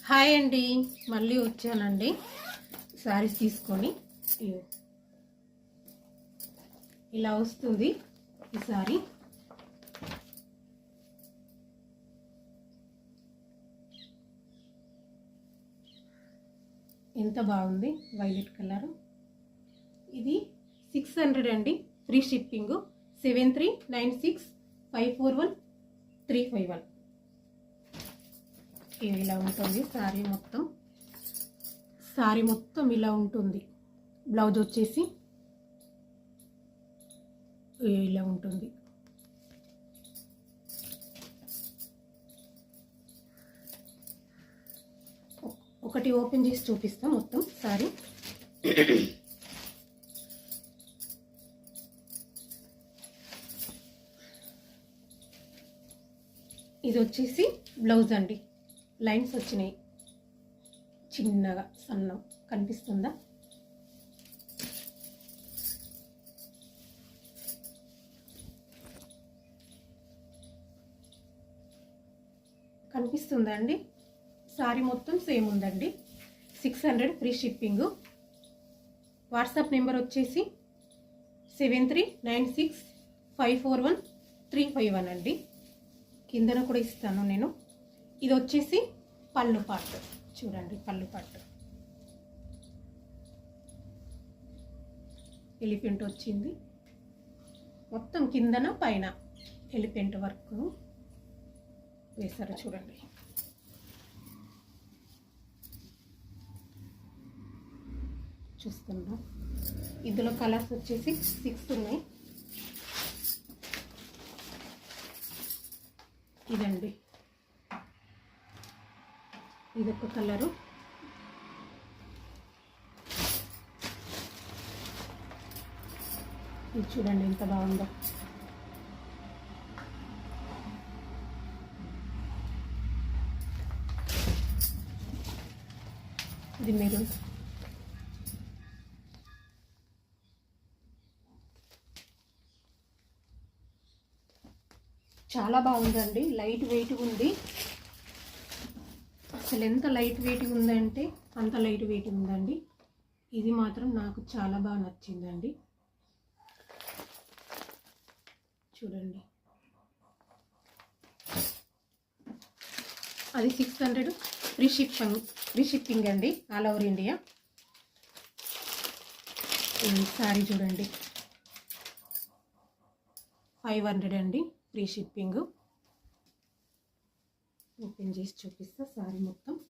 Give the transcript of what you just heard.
Hi అండి, మళ్ళీ వచ్చానండి శారీస్ తీసుకొని. ఇలా వస్తుంది ఈ శారీ. ఎంత బాగుంది, వైలెట్ కలర్. ఇది 600 అండి, ఫ్రీ షిప్పింగ్. 7396541351. ఇలా ఉంటుంది శారీ మొత్తం ఇలా ఉంటుంది. బ్లౌజ్ వచ్చేసి ఇలా ఉంటుంది. ఒకటి ఓపెన్ చేసి చూపిస్తాం మొత్తం శారీ. ఇది వచ్చేసి బ్లౌజ్ అండి. లైన్స్ వచ్చినాయి చిన్నగా, సన్నం కనిపిస్తుందా? కనిపిస్తుందా అండి? సారీ మొత్తం సేమ్ ఉందండి. 600 ఫ్రీ షిప్పింగ్. వాట్సాప్ నెంబర్ వచ్చేసి 7396541351 అండి. కిందన కూడా ఇస్తాను నేను. ఇది వచ్చేసి పళ్ళు పార్ట్. చూడండి, పళ్ళు పార్ట్ ఎలిఫెంట్ వచ్చింది. మొత్తం కిందన పైన ఎలిఫెంట్ వర్క్ వేశారు. చూడండి, చూస్తున్నా. ఇందులో కలర్స్ వచ్చేసి 6 ఉన్నాయి. ఇదండి, ఇదొక కలరు. ఇది చూడండి ఎంత బాగుందో. ఇది మెరూన్. చాలా బాగుందండి, లైట్ వెయిట్ ఉంది. అసలు ఎంత లైట్ వెయిట్ ఉందంటే అంత లైట్ వెయిట్ ఉందండి. ఇది మాత్రం నాకు చాలా బాగా నచ్చిందండి. చూడండి, అది 600 ఫ్రీ షిప్పింగ్ అండి, ఆల్ ఓవర్ ఇండియా. ఈ శారీ చూడండి, 500 అండి, ఫ్రీ షిప్పింగ్. ఓపెన్ చేసి చూపిస్తా శారీ మొత్తం.